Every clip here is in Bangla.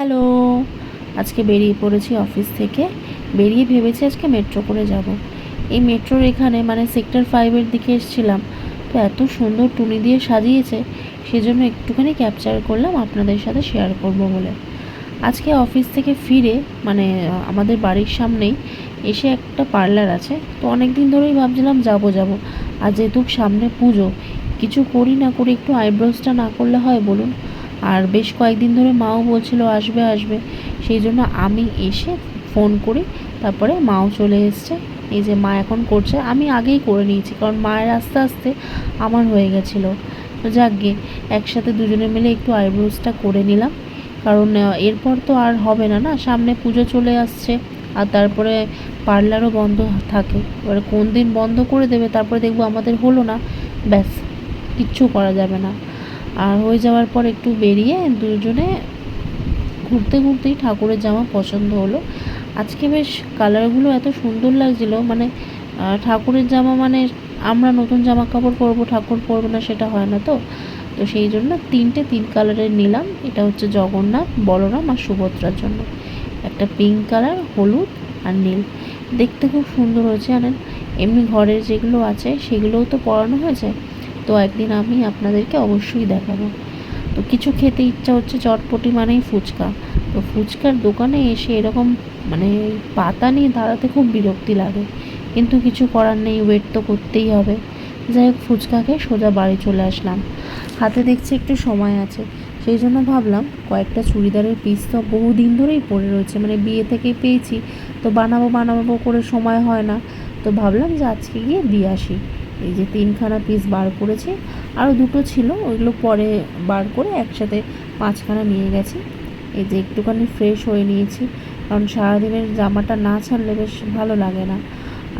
হ্যালো, আজকে বেরিয়ে পড়েছি অফিস থেকে। বেরিয়ে ভেবেছি আজকে মেট্রো করে যাব। এই মেট্রোর এখানে মানে সেক্টর 5-এর দিকে এসেছিলাম, তো এত সুন্দর টুনি দিয়ে সাজিয়েছে, সেজন্য একটুখানি ক্যাপচার করলাম আপনাদের সাথে শেয়ার করব বলে। আজকে অফিস থেকে ফিরে মানে আমাদের বাড়ির সামনেই এসে একটা পার্লার আছে, তো অনেক দিন ধরেই ভাবছিলাম যাব। আর যেহেতু সামনে পুজো, কিছু করি না করি একটু আইব্রোসটা না করলে হয় বলুন। আর বেশ কয়েকদিন ধরে মাও বলছিল আসবে, সেই জন্য আমি এসে ফোন করি, তারপরে মাও চলে এসছে। এই যে মা এখন করছে, আমি আগেই করে নিয়েছি কারণ মায়ের আস্তে আস্তে আমার হয়ে গেছিলো। তো যাকগে, একসাথে দুজনে মিলে একটু আইব্রোসটা করে নিলাম, কারণ এরপর তো আর হবে না, সামনে পুজো চলে আসছে। আর তারপরে পার্লারও বন্ধ থাকে, এবার কোন দিন বন্ধ করে দেবে, তারপরে দেখবো আমাদের হলো না, ব্যাস কিচ্ছু করা যাবে না। আর হয়ে যাওয়ার পর একটু বেরিয়ে দুজনে ঘুরতেই ঠাকুরের জামা পছন্দ হলো। আজকে বেশ কালারগুলো এত সুন্দর লাগছিলো, মানে ঠাকুরের জামা মানে আমরা নতুন জামা কাপড় পরবো, ঠাকুর পরবো না সেটা হয় না। তো সেই জন্য তিন কালারের নিলাম। এটা হচ্ছে জগন্নাথ, বলরাম আর সুভদ্রার জন্য। একটা পিঙ্ক কালার, হলুদ আর নীল। দেখতে খুব সুন্দর হয়েছে জানেন। এমনি ঘরের যেগুলো আছে সেগুলোও তো পরানো হয়েছে, তো একদিন আমি আপনাদেরকে অবশ্যই দেখাবো। তো কিছু খেতে ইচ্ছা হচ্ছে, চটপটি মানেই ফুচকা। তো ফুচকার দোকানে এসে এরকম মানে পাতা নিয়ে দাঁড়াতে খুব বিরক্তি লাগে, কিন্তু কিছু করার নেই, ওয়েট তো করতেই হবে। যাই হোক, ফুচকাকে সোজা বাড়ি চলে আসলাম। হাতে দেখছি একটু সময় আছে, সেই জন্য ভাবলাম কয়েকটা চুড়িদারের পিস তো বহুদিন ধরেই পড়ে রয়েছে, মানে বিয়ে থেকেই পেয়েছি, তো বানাবো করে সময় হয় না। তো ভাবলাম যে আজকে গিয়ে দিয়ে আসি। এই যে 3খানা পিস বার করেছি, আরও 2টো ছিল, ওইগুলো পরে বার করে একসাথে 5খানা নিয়ে গেছি। এই যে একটুখানি ফ্রেশ হয়ে নিয়েছি, কারণ সারাদিনের জামাটা না ছাড়লে বেশ ভালো লাগে না।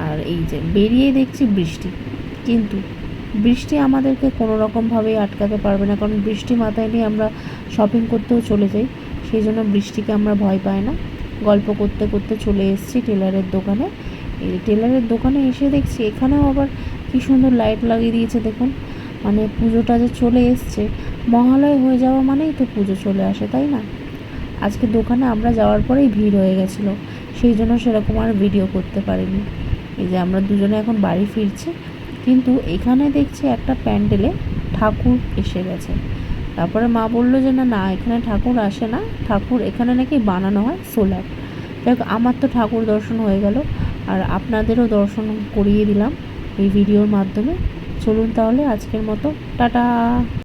আর এই যে বেরিয়ে দেখছি বৃষ্টি, কিন্তু বৃষ্টি আমাদেরকে কোনো রকমভাবেই আটকাতে পারবে না, কারণ বৃষ্টি মাথায় নিয়ে আমরা শপিং করতেও চলে যাই, সেই জন্য বৃষ্টিকে আমরা ভয় পাই না। গল্প করতে করতে চলে এসেছি টেলারের দোকানে। এই টেলারের দোকানে এসে দেখছি এখানেও আবার কী সুন্দর লাইট লাগিয়ে দিয়েছে দেখুন। মানে পুজোটা যে চলে এসছে, মহালয় হয়ে যাওয়া মানেই তো পুজো চলে আসে, তাই না? আজকে দোকানে আমরা যাওয়ার পরেই ভিড় হয়ে গেছিলো, সেই জন্য সেরকম আর ভিডিও করতে পারিনি। এই যে আমরা দুজনে এখন বাড়ি ফিরছি, কিন্তু এখানে দেখছি একটা প্যান্ডেলে ঠাকুর এসে গেছে। তারপরে মা বললো যে না এখানে ঠাকুর আসে না, ঠাকুর এখানে নাকি বানানো হয় সোলার। দেখ, আমার তো ঠাকুর দর্শন হয়ে গেল, আর আপনাদেরও দর্শন করিয়ে দিলাম এই ভিডিওর মাধ্যমে। চলুন তাহলে আজকের মতো টাটা।